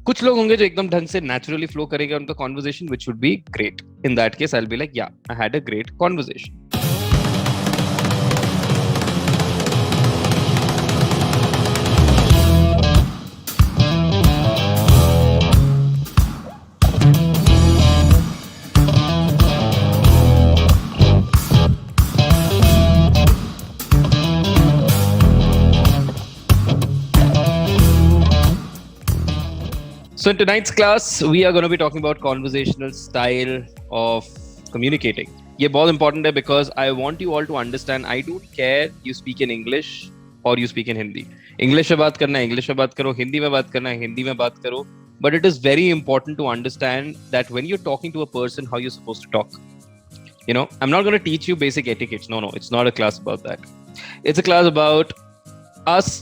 कुछ लोग होंगे जो एकदम ढंग से नेचुरली फ्लो करेंगे उनका conversation which would be great. In that case I will be like yeah I had a great conversation. So in tonight's class, we are going to be talking about conversational style of communicating. ये बहुत important है because I want you all to understand. I don't care you speak in English or you speak in Hindi. English में बात करना है English में बात करो, हिंदी में बात करना है हिंदी में बात करो. But it is very important to understand that when you're talking to a person, how you're supposed to talk. You know, I'm not going to teach you basic etiquette. No, it's not a class about that. It's a class about us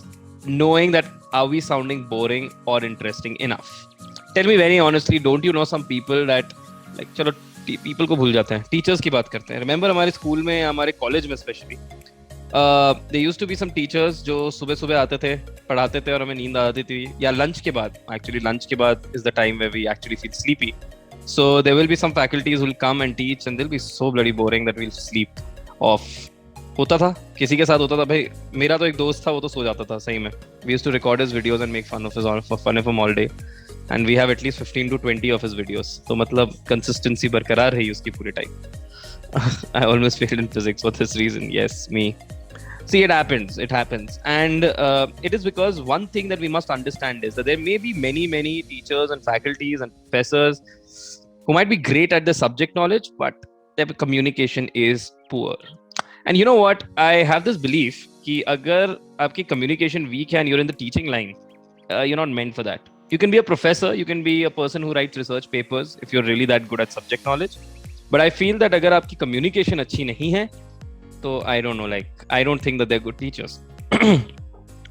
knowing that are we sounding boring or interesting enough. Tell me very honestly, don't you know some people that like चलो people को भूल जाते हैं, teachers की बात करते हैं. Remember हमारे स्कूल में, हमारे कॉलेज में specially there used to be some teachers जो सुबह सुबह आते थे, पढ़ाते थे और हमें नींद आती थी, या लंच के बाद. Actually lunch के बाद is the time where we actually feel sleepy. So there will be some faculties who will come and teach and they'll be so bloody boring that we'll sleep off. होता था, किसी के साथ होता था भाई. मेरा तो एक दोस्त था, वो तो सो जाता था सही में. We used to record his videos and make fun of him all day. And we have at least 15 to 20 of his videos. तो मतलब consistency बरकरार रही उसकी पूरे time. I almost failed in physics for this reason. Yes, me. See, it happens. And it is because one thing that we must understand is that there may be many teachers and faculties and professors who might be great at the subject knowledge, but their communication is poor. And you know what? I have this belief कि अगर आपकी communication weak है and you're in the teaching line, you're not meant for that. You can be a professor, you can be a person who writes research papers if you're really that good at subject knowledge. But I feel that अगर आपकी communication अच्छी नहीं है, तो I don't know, like I don't think that they're good teachers.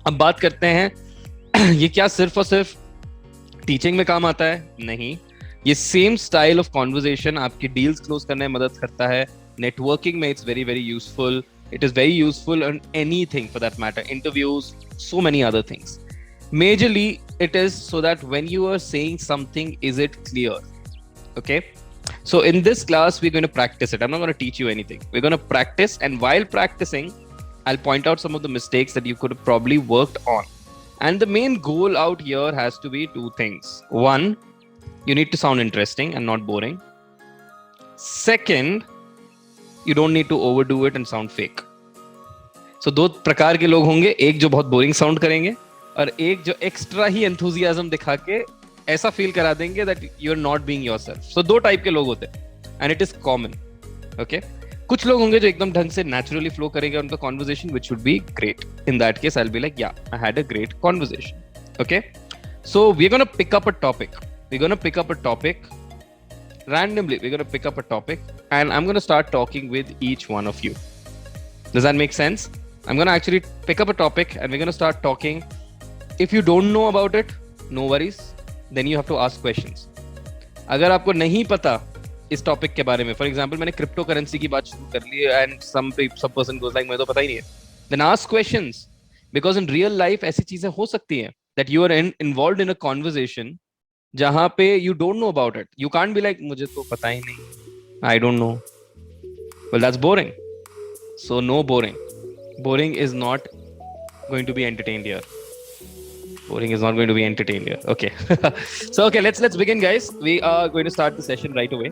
अब बात करते हैं ये क्या सिर्फ और सिर्फ टीचिंग में काम आता है? नहीं. ये सेम स्टाइल ऑफ कॉन्वर्जेशन आपकी डील्स क्लोज करने में मदद करता है. नेटवर्किंग में it's very very useful. It is very useful on anything for that matter. Interviews, so many other things. Majorly it is so that when you are saying something, is it clear? Okay, so in this class we're going to practice it. I'm not going to teach you anything. We're going to practice, and while practicing I'll point out some of the mistakes that you could have probably worked on. And the main goal out here has to be two things. One, you need to sound interesting and not boring. Second, you don't need to overdo it and sound fake. So दो प्रकार के लोग होंगे, एक जो बहुत boring sound करेंगे और एक जो एक्स्ट्रा ही एंथुजियाज्म दिखा के ऐसा फील करा देंगे that you are not being yourself. So दो टाइप के लोग होते हैं and it is common. Okay, कुछ लोग होंगे जो एकदम ढंग से नेचुरली फ्लो करेंगे उनका conversation which would be great. In that case I will be like yeah I had a great conversation. Okay, so we are gonna pick up a topic. We are gonna pick up a topic randomly. We're going to pick up a topic and I'm going to start talking with each one of you. Does that make sense? I'm going to actually pick up a topic and we're going to start talking. If you don't know about it, no worries. Then you have to ask questions. अगर आपको नहीं पता इस topic के बारे में, for example मैंने crypto currency की बात शुरू कर ली and some person goes like मुझे तो पता ही नहीं है, then ask questions. Because in real life ऐसी चीजें हो सकती हैं that you are involved in a conversation जहां पे you don't know about it. You can't be like मुझे तो पता ही नहीं, I don't know. Well that's boring. So no boring. Boring is not going to be entertained here. Boring is not going to be entertained here. Okay. So okay, let's begin, guys. We are going to start the session right away,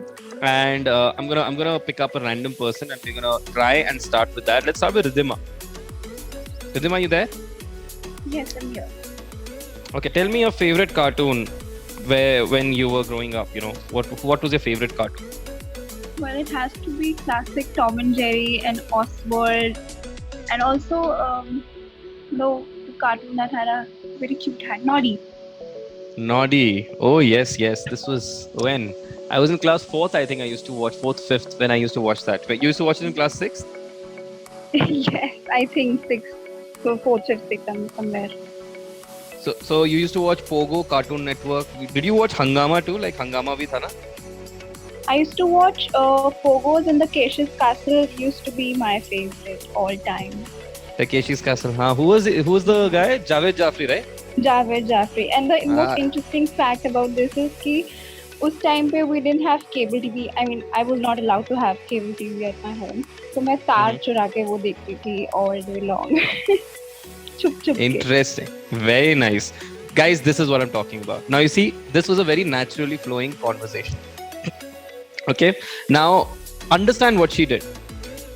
and I'm gonna pick up a random person, and we're gonna try and start with that. Let's start with Ridhima. Ridhima, you there? Yes, I'm here. Okay, tell me your favorite cartoon. When you were growing up, you know, what was your favorite cartoon? Well, it has to be classic Tom and Jerry and Oswald, and also the cartoon that had a very cute hat, Noddy. Noddy. Oh yes. This was when I was in class 4th. I think I used to watch 4th, 5th when I used to watch that. Wait, you used to watch it in class 6th? Yes, I think 6th. So 4th, 5th, 6th, somewhere. So you used to watch Pogo, Cartoon Network. Did you watch Hangama too? Like Hangama bhi tha na? I used to watch Pogo's and the Keshi's Castle. Used to be my favorite all time. Takeshi's Castle. Who was the guy? Javed Jafri, right? Javed Jaffrey. And the most Uh, interesting fact about this is कि उस time पे we didn't have cable TV. I mean, I was not allowed to have cable TV at my home. So मैं तार mhm. चुरा के वो देखती थी all day long. छुप छुप के. Interesting. Very nice. Guys, this is what I'm talking about. Now, you see, this was a very naturally flowing conversation. Okay. Now, understand what she did.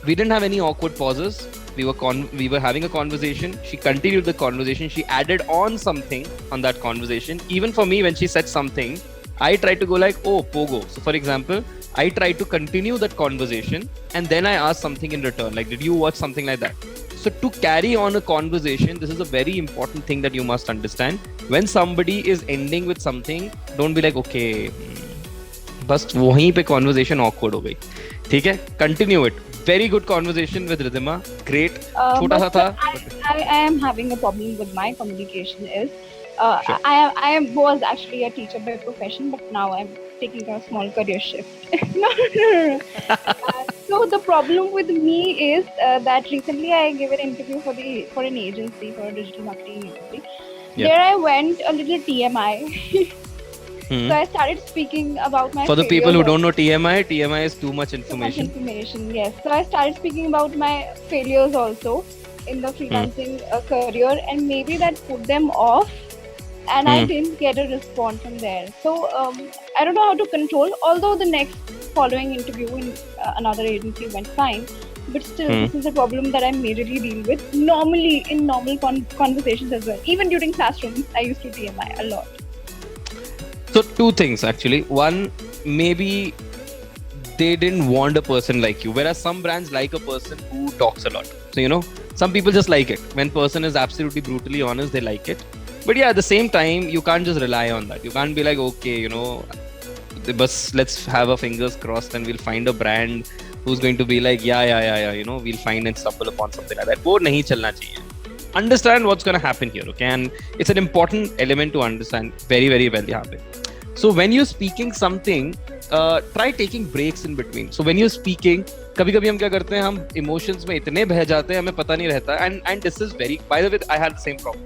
We didn't have any awkward pauses. We were having a conversation. She continued the conversation. She added on something on that conversation. Even for me, when she said something, I tried to go like, oh, pogo. So, for example, I tried to continue that conversation and then I asked something in return. Like, did you watch something like that? So to carry on a conversation, this is a very important thing that you must understand. When somebody is ending with something, don't be like, okay, बस वहीं पे conversation awkward हो गई. ठीक है, continue it. Very good conversation with Ridhima. Great. छोटा सा था. I am having a problem with my communication is Sure. I was actually a teacher by profession, but now I'm taking a small career shift. No. So the problem with me is that recently I gave an interview for an agency, for a digital marketing agency. Yeah. There I went a little TMI. So I started speaking about my For the people who failures don't know TMI is too much too much information. information, yes. So I started speaking about my failures also in the freelancing career, and maybe that put them off, and I didn't get a response from there. So I don't know how to control, although the next following interview in another agency went fine, but still this is a problem that I majorly deal with normally in normal conversations as well. Even during classrooms, I used to TMI a lot. So two things actually. One, maybe they didn't want a person like you, whereas some brands like a person who talks a lot. So you know, some people just like it. When person is absolutely brutally honest, they like it. But yeah, at the same time, you can't just rely on that. You can't be like, okay, you know, but let's have our fingers crossed and we'll find a brand who's going to be like, yeah, you know, we'll find and stumble upon something like that. वो नहीं चलना चाहिए. Understand what's going to happen here, okay? And it's an important element to understand very, very well. So when you're speaking something, try taking breaks in between. So when you're speaking, कभी-कभी हम क्या करते हैं, हम emotions में इतने बह जाते हैं, हमें पता नहीं रहता. And this is very, by the way, I had the same problem.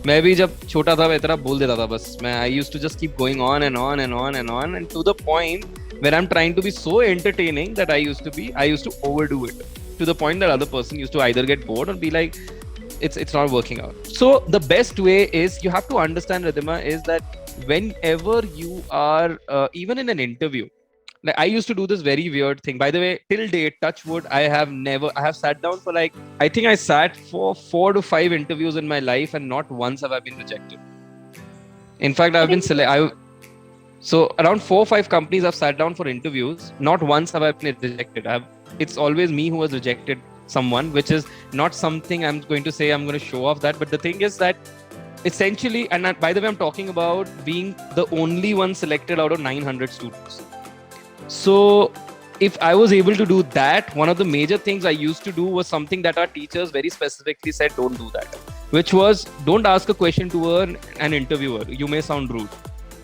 मैं भी जब छोटा था मैं इतना बोल देता था बस. मैं I used to just keep going on and on and on and on, and to the point where I'm trying to be so entertaining that I used to overdo it to the point that other person used to either get bored or be like, it's not working out. So the best way is, you have to understand, Ridhima, is that whenever you are even in an interview, like I used to do this very weird thing, by the way, till date, touch wood, I have sat down for like, I think I sat for 4 to 5 interviews in my life and not once have I been rejected. In fact, I've been so around 4 or 5 companies I've sat down for interviews, not once have I been rejected. It's always me who has rejected someone, which is not something I'm going to say I'm going to show off that, but the thing is that essentially, and by the way, I'm talking about being the only one selected out of 900 students. So if I was able to do that, one of the major things I used to do was something that our teachers very specifically said, don't do that, which was, don't ask a question to an interviewer. You may sound rude.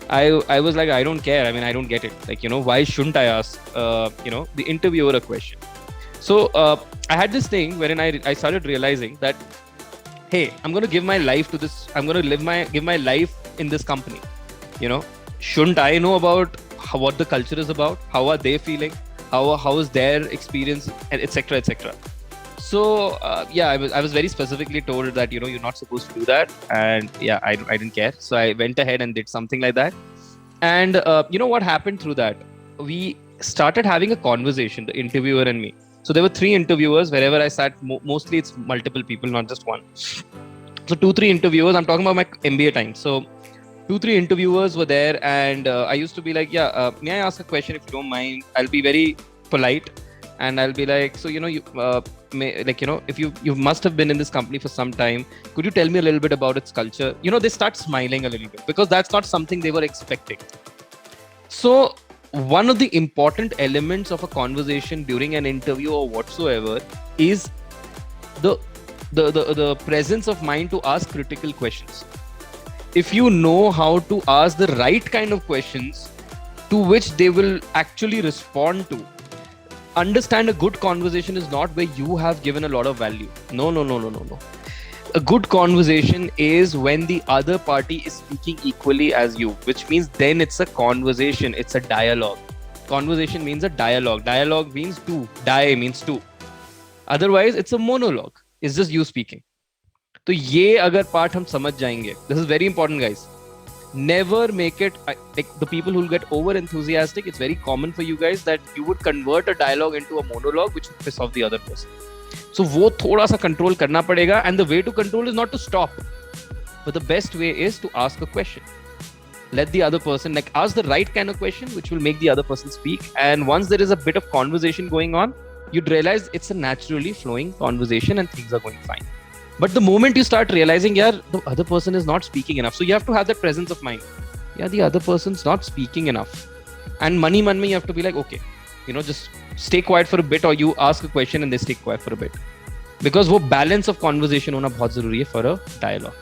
I was like, I don't care. I mean, I don't get it. Like, you know, why shouldn't I ask, the interviewer a question? So I had this thing wherein I started realizing that, hey, I'm going to give my life to this. I'm going to give my life in this company. You know, shouldn't I know about what the culture is about? How are they feeling? How is their experience, etc., etc. So I was very specifically told that, you know, you're not supposed to do that, and yeah, I didn't care. So I went ahead and did something like that, and you know what happened through that? We started having a conversation, the interviewer and me. So there were 3 interviewers wherever I sat. Mostly it's multiple people, not just one. So 2-3 interviewers. I'm talking about my MBA time. So 2-3 interviewers were there, and I used to be like, may I ask a question if you don't mind? I'll be very polite, and I'll be like, so you know, if you must have been in this company for some time, could you tell me a little bit about its culture? You know, they start smiling a little bit because that's not something they were expecting. So one of the important elements of a conversation during an interview or whatsoever is the presence of mind to ask critical questions. If you know how to ask the right kind of questions to which they will actually respond to, understand, a good conversation is not where you have given a lot of value. No. A good conversation is when the other party is speaking equally as you, which means then it's a conversation, it's a dialogue. Conversation means a dialogue. Dialogue means two. Die means two. Otherwise, it's a monologue. It's just you speaking. तो ये अगर part हम समझ जाएंगे, this is very important, guys. Never make it like the people who get over enthusiastic. It's very common for you guys that you would convert a dialogue into a monologue, which would piss off the other person. So वो थोड़ा सा control करना पड़ेगा, and the way to control is not to stop, but the best way is to ask a question. Let the other person ask the right kind of question, which will make the other person speak. And once there is a bit of conversation going on, you'd realize it's a naturally flowing conversation and things are going fine. But the moment you start realizing, yeah, the other person is not speaking enough, so you have to have that presence of mind. Yeah, the other person's not speaking enough. And man mein you have to be like, okay, just stay quiet for a bit, or you ask a question and they stay quiet for a bit. Because वो balance of conversation होना बहुत जरूरी है for a dialogue.